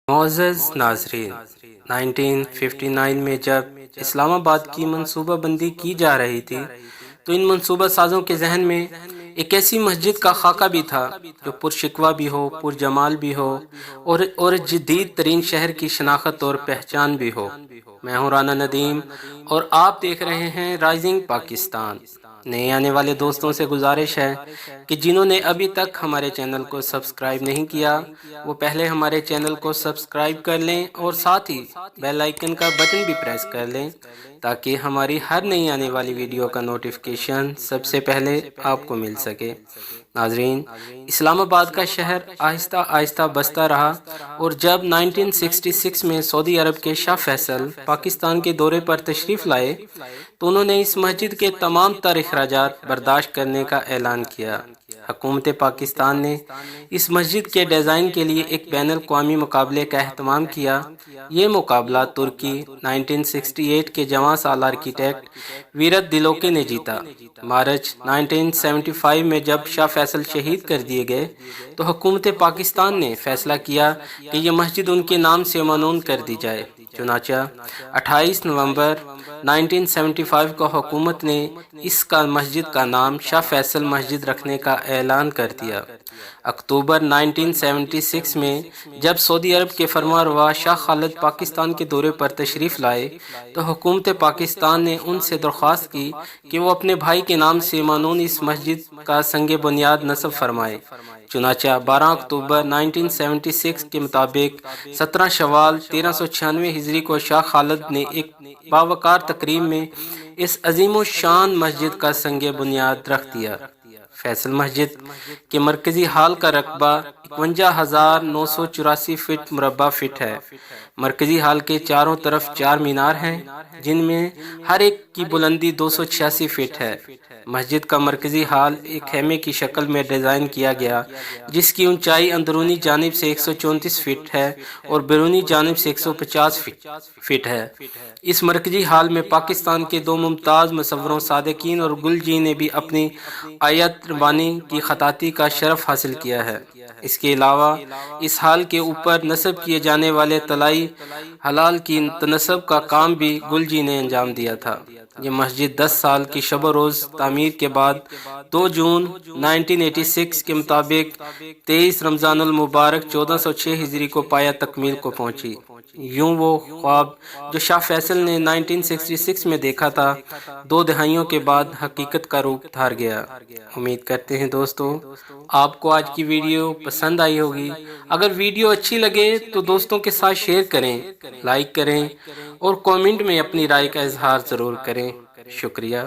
معزز ناظرین، 1959 میں جب اسلام آباد کی منصوبہ بندی کی جا رہی تھی تو ان منصوبہ سازوں کے ذہن میں ایک ایسی مسجد کا خاکہ بھی تھا جو پرشکوہ بھی ہو، پرجمال بھی ہو اور جدید ترین شہر کی شناخت اور پہچان بھی ہو۔ میں ہوں رانا ندیم اور آپ دیکھ رہے ہیں رائزنگ پاکستان۔ نئے آنے والے دوستوں سے گزارش ہے کہ جنہوں نے ابھی تک ہمارے چینل کو سبسکرائب نہیں کیا وہ پہلے ہمارے چینل کو سبسکرائب کر لیں اور ساتھ ہی بیل آئیکن کا بٹن بھی پریس کر لیں تاکہ ہماری ہر نئی آنے والی ویڈیو کا نوٹیفیکیشن سب سے پہلے آپ کو مل سکے۔ ناظرین، اسلام آباد کا شہر آہستہ آہستہ بستا رہا اور جب 1966 میں سعودی عرب کے شاہ فیصل پاکستان کے دورے پر تشریف لائے تو انہوں نے اس مسجد کے تمام تر اخراجات برداشت کرنے کا اعلان کیا۔ حکومت پاکستان نے اس مسجد کے ڈیزائن کے لیے ایک بین الاقوامی مقابلے کا اہتمام کیا۔ یہ مقابلہ ترکی 1968 کے جواں سال آرکیٹیکٹ ویرت دلوکے نے جیتا۔ مارچ 1975 میں جب شاہ فیصل شہید کر دیے گئے تو حکومت پاکستان نے فیصلہ کیا کہ یہ مسجد ان کے نام سے منعون کر دی جائے۔ چنانچہ 28 نومبر 1975 کو حکومت نے اس کا مسجد کا نام شاہ فیصل مسجد رکھنے کا اعلان کر دیا۔ اکتوبر 1976 میں جب سعودی عرب کے فرمانروا شاہ خالد پاکستان کے دورے پر تشریف لائے تو حکومت پاکستان نے ان سے درخواست کی کہ وہ اپنے بھائی کے نام سے منعون اس مسجد کا سنگ بنیاد نصب فرمائے۔ چنانچہ 12 اکتوبر 1976 کے مطابق 17 شوال 1396 ہجری کو شاہ خالد نے ایک باوقار تقریب میں اس عظیم الشان مسجد کا سنگ بنیاد رکھ دیا۔ فیصل مسجد کے مرکزی ہال کا رقبہ 51,984 فٹ مربع فٹ ہے۔ مرکزی ہال کے چاروں طرف 4 مینار ہیں جن میں ہر ایک کی بلندی 286 فٹ ہے۔ مسجد کا مرکزی ہال ایک خیمے کی شکل میں ڈیزائن کیا گیا جس کی اونچائی اندرونی جانب سے 134 فٹ ہے اور بیرونی جانب سے 150 فٹ ہے۔ اس مرکزی ہال میں پاکستان کے 2 ممتاز مصوروں صادقین اور گلجی نے بھی اپنی آیت بانی کی خطاطی کا شرف حاصل کیا ہے۔ اس کے علاوہ اس ہال کے اوپر نصب کیے جانے والے طلائی حلال کی نصب کا کام بھی گلجی نے انجام دیا تھا۔ یہ مسجد 10 سال کی شب و روز تعمیر کے بعد 2 جون 1986 کے مطابق 23 رمضان المبارک 1406 ہجری کو پایہ تکمیل کو پہنچی۔ یوں وہ خواب جو شاہ فیصل نے 1966 میں دیکھا تھا 2 دہائیوں کے بعد حقیقت کا روپ دھار گیا۔ امید کرتے ہیں دوستو آپ کو آج کی ویڈیو پسند آئی ہوگی۔ اگر ویڈیو اچھی لگے تو دوستوں کے ساتھ شیئر کریں، لائک کریں اور کامنٹ میں اپنی رائے کا اظہار ضرور کریں۔ شکریہ۔